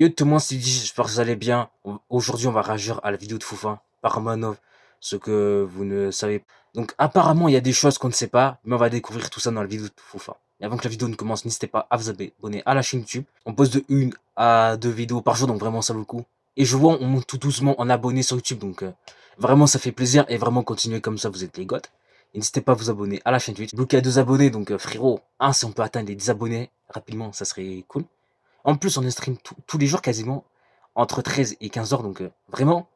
Yo tout le monde s'est dit, j'espère que vous allez bien. Aujourd'hui, on va réagir à la vidéo de Foufa par Manov, ce que vous ne savez pas. Donc, apparemment, il y a des choses qu'on ne sait pas, mais on va découvrir tout ça dans la vidéo de Foufa. Et avant que la vidéo ne commence, n'hésitez pas à vous abonner à la chaîne YouTube. On poste de 1 à 2 vidéos par jour, donc vraiment, ça vaut le coup. Et je vois, on monte tout doucement en abonnés sur YouTube, donc vraiment, ça fait plaisir. Et vraiment, continuez comme ça, vous êtes les goths. N'hésitez pas à vous abonner à la chaîne YouTube. Bloqué à 2 abonnés, donc frérot, si on peut atteindre les 10 abonnés rapidement, ça serait cool. En plus, on stream tous les jours quasiment, entre 13 et 15 heures. Donc, vraiment,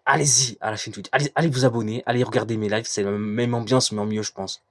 allez-y à la chaîne Twitch. Allez vous abonner, allez regarder mes lives. C'est la même ambiance, mais en mieux, je pense.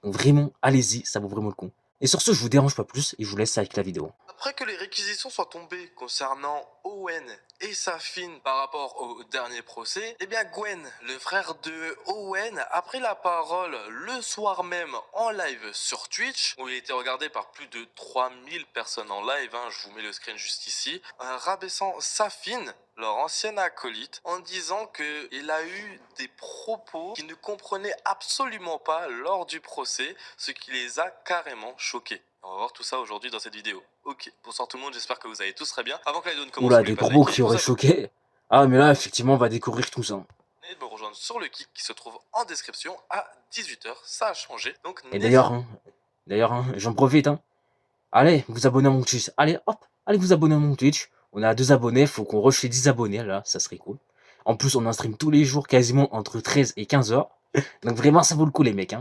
Donc, vraiment, allez-y, ça vaut vraiment le coup. Et sur ce, je vous dérange pas plus et je vous laisse avec la vidéo. Après que les réquisitions soient tombées concernant Owen et Safin par rapport au dernier procès, eh bien Gwen, le frère de Owen, a pris la parole le soir même en live sur Twitch, où il était regardé par plus de 3000 personnes en live, je vous mets le screen juste ici, rabaissant Safin, leur ancienne acolyte, en disant qu'il a eu des propos qu'il ne comprenait absolument pas lors du procès, ce qui les a carrément choqués. On va voir tout ça aujourd'hui dans cette vidéo. Ok, bonsoir tout le monde, j'espère que vous allez tous très bien. Avant que la vidéo ne commence, Oula, n'oubliez des pas de propos liker, qui vous auraient choqué. Ah, mais là, effectivement, on va découvrir tout ça. et de me rejoindre sur le kick qui se trouve en description à 18 h. Ça a changé, donc Et n'hésitez d'ailleurs, j'en profite. Allez, vous abonnez à mon Twitch. Allez, hop, allez vous abonner à mon Twitch. On a 2 abonnés, faut qu'on rush les 10 abonnés, là, ça serait cool. En plus, on en stream tous les jours, quasiment entre 13 et 15 heures. Donc vraiment, ça vaut le coup, les mecs.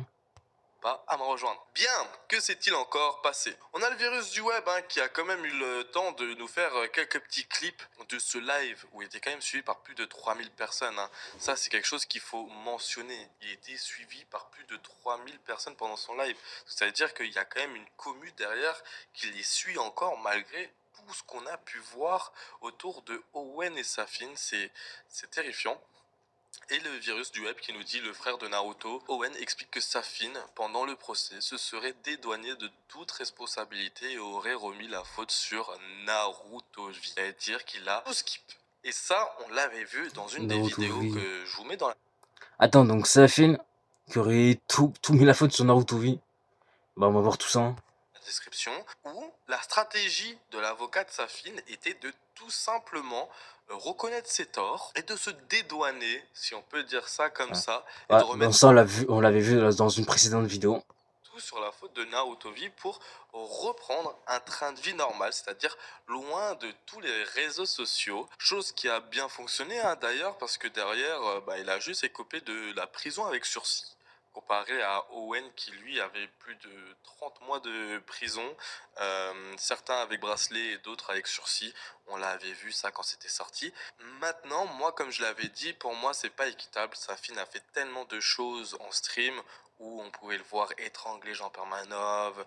pas à me rejoindre. Bien, que s'est-il encore passé? On a le virus du web qui a quand même eu le temps de nous faire quelques petits clips de ce live où il était quand même suivi par plus de 3000 personnes. Ça, c'est quelque chose qu'il faut mentionner. Il a été suivi par plus de 3000 personnes pendant son live. Ça veut dire qu'il y a quand même une commu derrière qui les suit encore malgré tout ce qu'on a pu voir autour de Owen et Safin. C'est terrifiant. Et le virus du web qui nous dit le frère de Naruto, Owen explique que Safin, pendant le procès, se serait dédouané de toute responsabilité et aurait remis la faute sur Naruto. C'est-à-dire qu'il a tout skip. Et ça, on l'avait vu dans une des Naruto vidéos V. que je vous mets dans la Attends, donc Safin, qui aurait tout mis la faute sur Naruto V. Bah, on va voir tout ça. description, où la stratégie de l'avocat de Safin était de tout simplement reconnaître ses torts et de se dédouaner, si on peut dire ça comme ça, et de Bon, remettre ça, on l'avait vu dans une précédente vidéo. sur la faute de Naruto-V pour reprendre un train de vie normal, c'est-à-dire loin de tous les réseaux sociaux, chose qui a bien fonctionné d'ailleurs parce que derrière il a juste écopé de la prison avec sursis comparé à Owen qui lui avait plus de 30 mois de prison, certains avec bracelet et d'autres avec sursis. On l'avait vu ça quand c'était sorti. Maintenant, moi comme je l'avais dit, pour moi c'est pas équitable. Safin a fait tellement de choses en stream où on pouvait le voir étrangler Jean Permanov,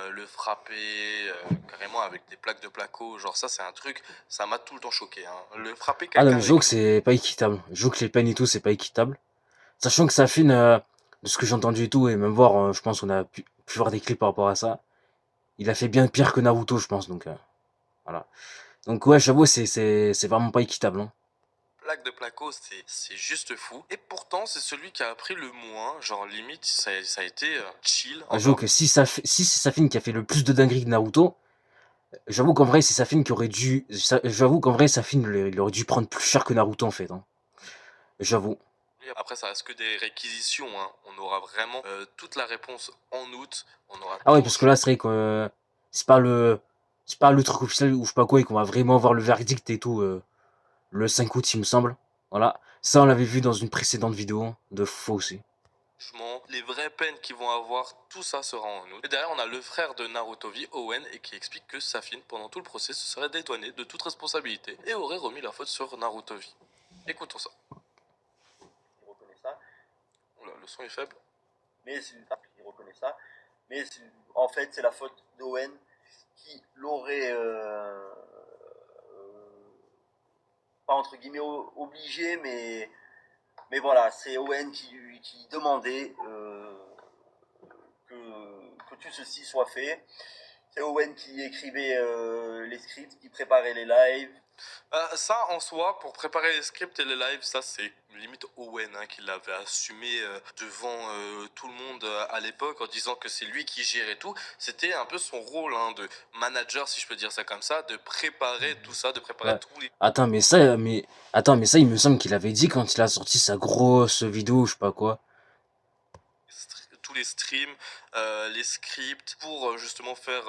le frapper carrément avec des plaques de placo. Genre ça c'est un truc, ça m'a tout le temps choqué. Le frapper Ah non, quelqu'un mais avec... j'avoue que c'est pas équitable. J'avoue que les peines et tout, c'est pas équitable. Sachant que Safin, de ce que j'ai entendu et tout, et même voir, je pense qu'on a pu voir des clips par rapport à ça. Il a fait bien pire que Naruto, je pense, donc voilà. Donc ouais, j'avoue, c'est vraiment pas équitable. Plaque de placo, c'est juste fou. Et pourtant, c'est celui qui a appris le moins. Genre, limite, ça a été chill J'avoue encore. que si c'est Safin qui a fait le plus de dingueries que Naruto, j'avoue qu'en vrai, c'est Safin qui aurait dû. J'avoue qu'en vrai, Safin, il aurait dû prendre plus cher que Naruto, en fait. J'avoue. Après, ça reste que des réquisitions. On aura vraiment toute la réponse en août. On aura Ah ouais, tout. parce que là, c'est vrai que c'est pas le. C'est pas le truc officiel ou je sais pas quoi, et qu'on va vraiment voir le verdict et tout le 5 août, il me semble. Voilà. Ça, on l'avait vu dans une précédente vidéo de faux aussi. Les vraies peines qu'ils vont avoir, tout ça sera en août. Et derrière, on a le frère de Naruto-V, Owen, et qui explique que Safin, pendant tout le procès, se serait dédouané de toute responsabilité et aurait remis la faute sur Naruto-V. Écoutons ça. Il reconnaît ça. Oula, le son est faible. Mais il reconnaît ça. Mais en fait, c'est la faute d'Owen qui l'aurait pas entre guillemets obligé, mais voilà, c'est Owen qui demandait que tout ceci soit fait. C'est Owen qui écrivait les scripts, qui préparait les lives. Ça, en soi, pour préparer les scripts et les lives, ça, c'est limite Owen hein, qui l'avait assumé devant tout le monde à l'époque en disant que c'est lui qui gère et tout. C'était un peu son rôle hein, de manager, si je peux dire ça comme ça, de préparer tout ça, de préparer Ouais. tous les Attends, mais ça, il me semble qu'il avait dit quand il a sorti sa grosse vidéo, je sais pas quoi. tous les streams, les scripts pour justement faire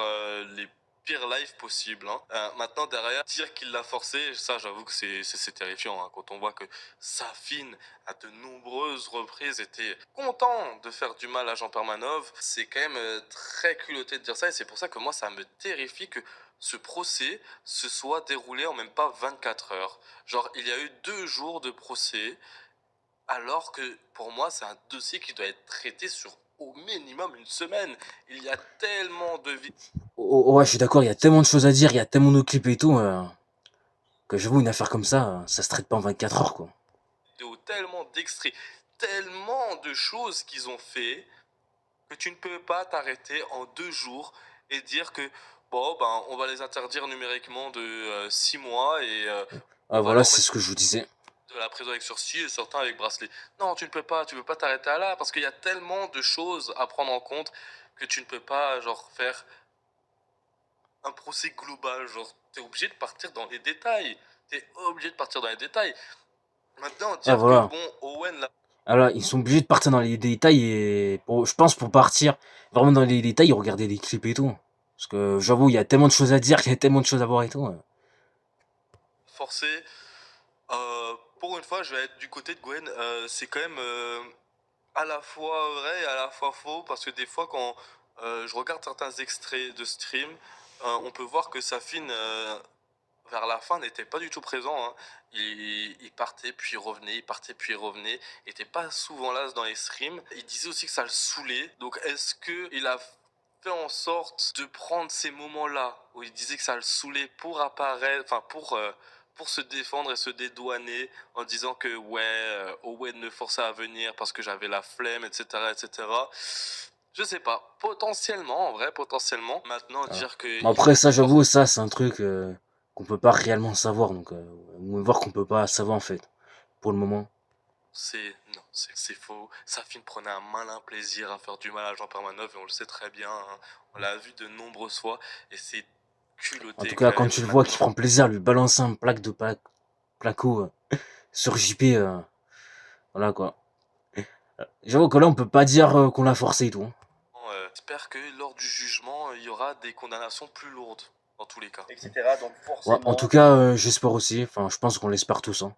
les pires lives possibles. Hein. Maintenant, derrière, dire qu'il l'a forcé, ça, j'avoue que c'est terrifiant. Hein, quand on voit que Safin, à de nombreuses reprises, était content de faire du mal à Jean Permanov, c'est quand même très culotté de dire ça. Et c'est pour ça que moi, ça me terrifie que ce procès se soit déroulé en même pas 24 heures. Genre, il y a eu 2 jours de procès alors que pour moi, c'est un dossier qui doit être traité sur au minimum une semaine. Il y a tellement de vidéos, Ouais, je suis d'accord, il y a tellement de choses à dire, il y a tellement de clips et tout, que j'avoue, une affaire comme ça se traite pas en 24 heures, quoi. tellement d'extraits, tellement de choses qu'ils ont fait que tu ne peux pas t'arrêter en 2 jours et dire que bon, ben, on va les interdire numériquement de 6 mois et Ah, on va voilà, leur c'est mettre ce que je vous disais. de la prison avec sursis et certains avec bracelet. Non, tu peux pas t'arrêter à là parce qu'il y a tellement de choses à prendre en compte que tu ne peux pas genre faire un procès global. Genre, t'es obligé de partir dans les détails. T'es obligé de partir dans les détails. Maintenant, Ah, dire que voilà. bon, Owen là. Alors, ils sont obligés de partir dans les détails et je pense pour partir vraiment dans les détails, regarder les clips et tout. Parce que j'avoue, il y a tellement de choses à dire, il y a tellement de choses à voir et tout. Forcé. Pour une fois, je vais être du côté de Gwen. C'est quand même à la fois vrai et à la fois faux parce que des fois, quand je regarde certains extraits de stream, on peut voir que Safin vers la fin n'était pas du tout présent. Hein. Il partait puis il revenait, il partait puis il revenait. Il était pas souvent là dans les streams. Il disait aussi que ça le saoulait. Donc est-ce que il a fait en sorte de prendre ces moments-là où il disait que ça le saoulait pour apparaître, enfin pour se défendre et se dédouaner en disant que ouais, Owen me forçait à venir parce que j'avais la flemme, etc., etc. Je sais pas. Potentiellement, en vrai, potentiellement. Maintenant, Voilà. dire Bon, qu'il après, faut ça, que j'avoue, ça, c'est un truc qu'on peut pas réellement savoir. Donc, on va voir qu'on peut pas savoir en fait, pour le moment. Non, c'est faux. Safin prenait un malin plaisir à faire du mal à Jean Permanov et on le sait très bien. Hein. On l'a vu de nombreuses fois et c'est En tout culotté cas, quand quand même tu le vois qui maintenant. prend plaisir à lui balancer un placo sur JP, voilà quoi. J'avoue que là, on peut pas dire qu'on l'a forcé et tout. Hein. J'espère que lors du jugement, il y aura des condamnations plus lourdes dans tous les cas. etc. Donc Ouais, en tout forcément, cas, j'espère aussi. Enfin, je pense qu'on l'espère tous. Hein.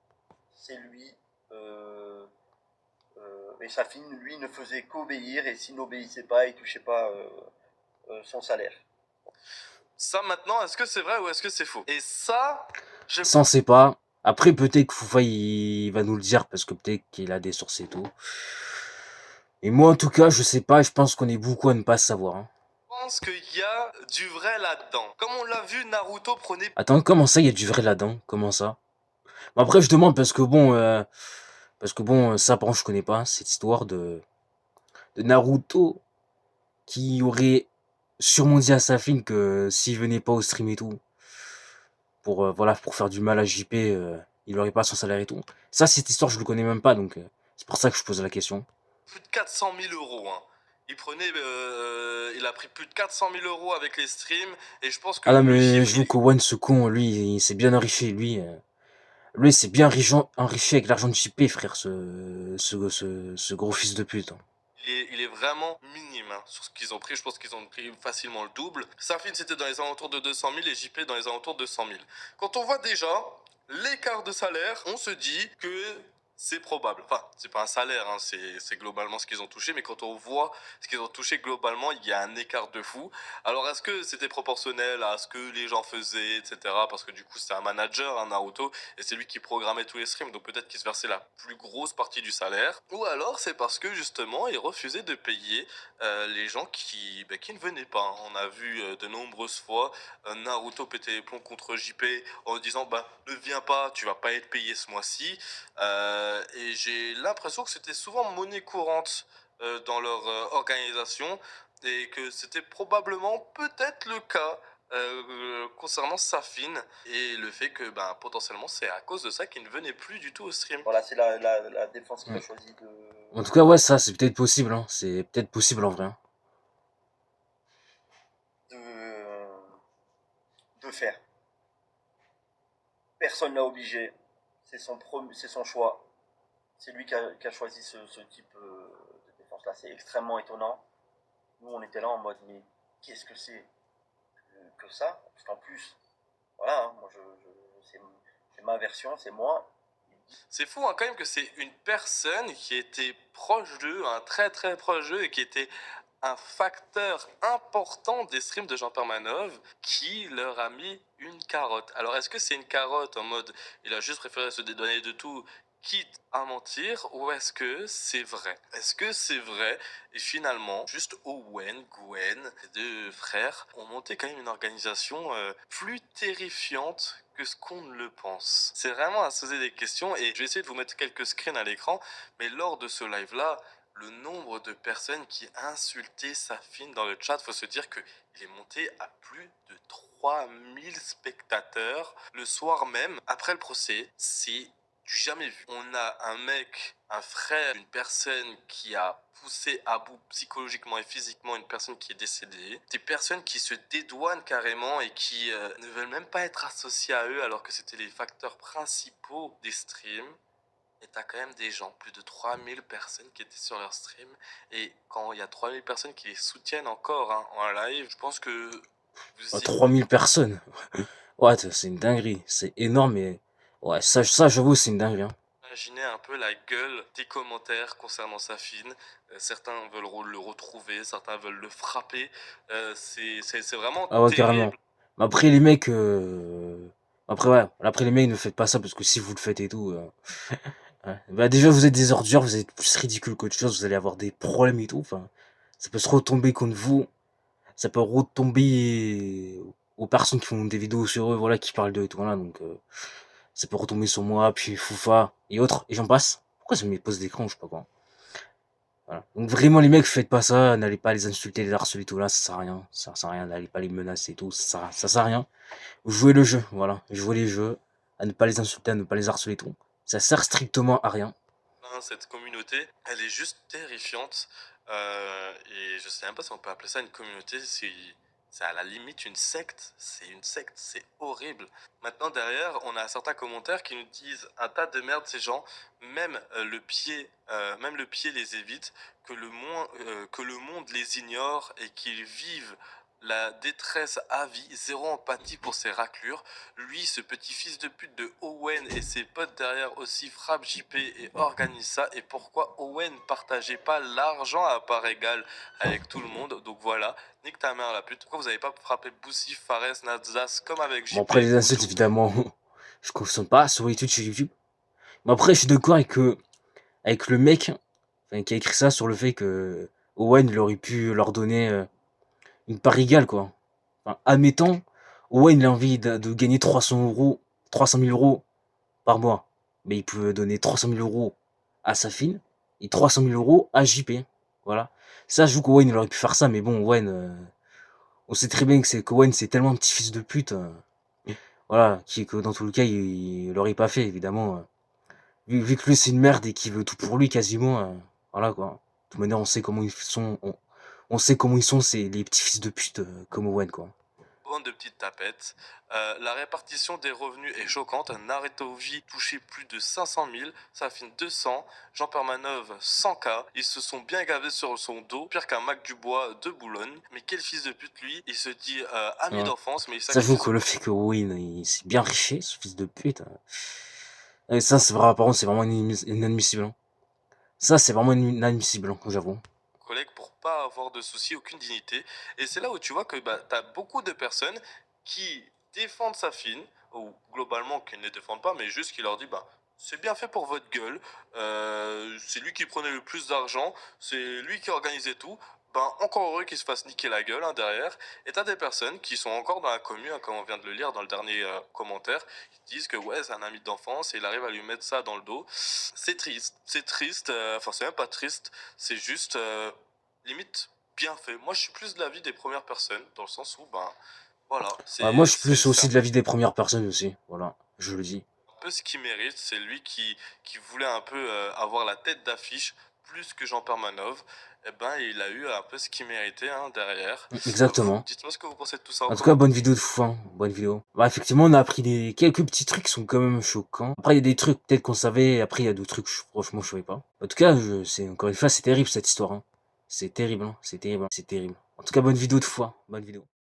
c'est lui. Et Safin, lui, ne faisait qu'obéir et s'il n'obéissait pas, il touchait pas son salaire. Ça maintenant, est-ce que c'est vrai ou est-ce que c'est faux? Et ça, je Ça, on sait pas. Après, peut-être que Foufa, il va nous le dire parce que peut-être qu'il a des sources et tout. Et moi, en tout cas, je sais pas. Je pense qu'on est beaucoup à ne pas savoir. Hein. pense qu'il y a du vrai là-dedans. Comme on l'a vu, Naruto prenait Attends, comment ça, il y a du vrai là-dedans? Comment ça? Bon, après, je demande parce que bon, ça, par contre, je connais pas cette histoire de Naruto qui aurait sûrement dit à sa fille que s'il venait pas au stream et tout, voilà, pour faire du mal à JP, il aurait pas son salaire et tout. Ça, cette histoire, je le connais même pas, donc c'est pour ça que je pose la question. plus de 400 000 euros. Hein. Il a pris plus de 400 000 euros avec les streams et je pense que Ah là, lui, mais je vous qu'Owen, ce con, lui, il s'est bien enrichi, lui, il s'est bien enrichi avec l'argent de JP, frère, ce gros fils de pute. Hein. il est vraiment minime hein, sur ce qu'ils ont pris. Je pense qu'ils ont pris facilement le double. Safin, c'était dans les alentours de 200 000 et JP dans les alentours de 100 000. Quand on voit déjà l'écart de salaire, on se dit que c'est probable. Enfin, c'est pas un salaire, hein, c'est globalement ce qu'ils ont touché, mais quand on voit ce qu'ils ont touché globalement, il y a un écart de fou. Alors, est-ce que c'était proportionnel à ce que les gens faisaient, etc. Parce que du coup, c'est un manager, un Naruto, et c'est lui qui programmait tous les streams, donc peut-être qu'il se versait la plus grosse partie du salaire. Ou alors, c'est parce que justement, il refusait de payer les gens qui ne venaient pas. On a vu de nombreuses fois Naruto péter les plombs contre JP en disant bah ne viens pas, tu vas pas être payé ce mois-ci. Et j'ai l'impression que c'était souvent monnaie courante dans leur organisation et que c'était probablement peut-être le cas concernant Safin et le fait que ben, potentiellement c'est à cause de ça qu'il ne venait plus du tout au stream. Voilà, c'est la défense qu'il Mm. a choisi En tout cas, ouais, ça, c'est peut-être possible, hein. C'est peut-être possible en vrai, hein. de faire. Personne l'a obligé. C'est son choix. C'est lui qui a choisi ce type de défense-là. C'est extrêmement étonnant. Nous, on était là en mode, mais qu'est-ce que c'est que ça? Parce qu'en plus, voilà, hein, moi, c'est ma version, c'est moi. C'est fou hein, quand même que c'est une personne qui était proche d'eux, un très très proche d'eux, et qui était un facteur important des streams de Jean Permanov qui leur a mis une carotte. Alors est-ce que c'est une carotte en mode il a juste préféré se dédouaner de tout quitte à mentir, ou est-ce que c'est vrai? Est-ce que c'est vrai? Et finalement, juste Owen, Gwen, les deux frères, ont monté quand même une organisation plus terrifiante que ce qu'on ne le pense. C'est vraiment à se poser des questions, et je vais essayer de vous mettre quelques screens à l'écran, mais lors de ce live-là, le nombre de personnes qui insultaient Safin dans le chat, faut se dire qu'il est monté à plus de 3000 spectateurs le soir même après le procès. C'est du jamais vu. On a un mec, un frère, une personne qui a poussé à bout psychologiquement et physiquement une personne qui est décédée, des personnes qui se dédouanent carrément et qui ne veulent même pas être associées à eux alors que c'était les facteurs principaux des streams. Et t'as quand même des gens, plus de 3000 personnes qui étaient sur leur stream. Et quand il y a 3000 personnes qui les soutiennent encore hein, en live, je pense que vous 3000 personnes. Ouais, c'est une dinguerie. C'est énorme, mais ouais, ça j'avoue, c'est une dinguerie, hein. imaginez un peu la gueule des commentaires concernant Safin. Certains veulent le retrouver, certains veulent le frapper. C'est vraiment Ah ouais, carrément. terrible. Mais après, les mecs, après, ouais, après, les mecs, ne faites pas ça parce que si vous le faites et tout, ouais. Bah, déjà, vous êtes des ordures, vous êtes plus ridicule qu'autre chose, vous allez avoir des problèmes et tout. Enfin, ça peut se retomber contre vous, ça peut retomber aux personnes qui font des vidéos sur eux, voilà, qui parlent d'eux et tout, voilà. Donc, ça peut retomber sur moi, puis Foufa et autres, et j'en passe. Pourquoi ça me met pause d'écran, je sais pas quoi. Voilà. Donc vraiment les mecs, faites pas ça, n'allez pas les insulter, les harceler, tout là, ça sert à rien. Ça sert à rien, n'allez pas les menacer et tout, ça sert à rien. Jouez le jeu, voilà. Jouez les jeux, à ne pas les insulter, à ne pas les harceler et tout. Ça sert strictement à rien. Cette communauté, elle est juste terrifiante. Et je sais même pas si on peut appeler ça une communauté, c'est à la limite une secte. C'est une secte, c'est horrible. Maintenant, derrière, on a certains commentaires qui nous disent un tas de merde, ces gens, même même le pied les évite, que que le monde les ignore et qu'ils vivent la détresse à vie, zéro empathie pour ses raclures. Lui, ce petit fils de pute de Owen et ses potes derrière aussi frappent JP et organisent ça. Et pourquoi Owen partageait pas l'argent à part égale avec tout le monde? Donc voilà, nique ta mère la pute. Pourquoi vous avez pas frappé Boussy, Fares, Nazas comme avec Bon JP après les insultes Koudou? évidemment, je consomme pas sur YouTube. Mais après je suis d'accord avec le mec enfin, qui a écrit ça sur le fait que Owen il aurait pu leur donner une part égale quoi. Enfin, admettons, Owen il a envie de gagner 300 000 euros par mois. Mais il peut donner 300 000 euros à Safin et 300 000 euros à JP. Voilà. Ça, je joue qu'Owen il aurait pu faire ça, mais bon, Owen, on sait très bien qu'Owen c'est tellement un petit fils de pute. Voilà, que dans tout le cas, il l'aurait pas fait, évidemment. Vu que lui c'est une merde et qu'il veut tout pour lui quasiment. Voilà quoi. De toute manière, on sait comment ils sont. On sait comment ils sont, c'est les petits fils de pute comme Owen quoi. Bande de petites tapettes. La répartition des revenus est choquante. Naretovi touchait plus de 500 000, Safin 200, Jean Permanov 100K. Ils se sont bien gavés sur son dos, pire qu'un Mac Dubois de Boulogne. Mais quel fils de pute lui, il se dit ami Ouais. d'enfance, mais il Ça joue sacrifie que le fait que Owen il s'est bien riché, ce fils de pute. Et ça, c'est vrai, par contre, c'est vraiment inadmissible, hein. Ça, c'est vraiment inadmissible, hein, j'avoue. collègues pour pas avoir de soucis, aucune dignité. Et c'est là où tu vois que bah, tu as beaucoup de personnes qui défendent Safin, ou globalement qui ne les défendent pas, mais juste qui leur dit bah c'est bien fait pour votre gueule, c'est lui qui prenait le plus d'argent, c'est lui qui organisait tout. Ben, encore heureux qu'il se fasse niquer la gueule hein, derrière. Et t'as des personnes qui sont encore dans la commune, hein, comme on vient de le lire dans le dernier commentaire, qui disent que ouais, c'est un ami d'enfance et il arrive à lui mettre ça dans le dos. C'est triste, enfin c'est même pas triste, c'est juste limite bien fait. Moi je suis plus de l'avis des premières personnes, dans le sens où ben Voilà, Ouais, moi, je suis c'est plus c'est aussi de l'avis des premières personnes aussi. Voilà, je le dis. un peu ce qu'il mérite. C'est lui qui voulait un peu avoir la tête d'affiche plus que Jean Permanov. Eh ben, il a eu un peu ce qu'il méritait hein, derrière. Vous, Exactement. dites-moi ce que vous pensez de tout ça En tout cas, autrement. bonne vidéo de fou, hein. Bonne vidéo. Bah, effectivement, on a appris quelques petits trucs qui sont quand même choquants. Après, il y a des trucs peut-être qu'on savait. Et après, il y a d'autres trucs, franchement, je savais pas. En tout cas, encore une fois, c'est terrible cette histoire, hein. C'est terrible, hein. C'est terrible, hein. C'est terrible. En tout cas, bonne vidéo de fou, hein. Bonne vidéo.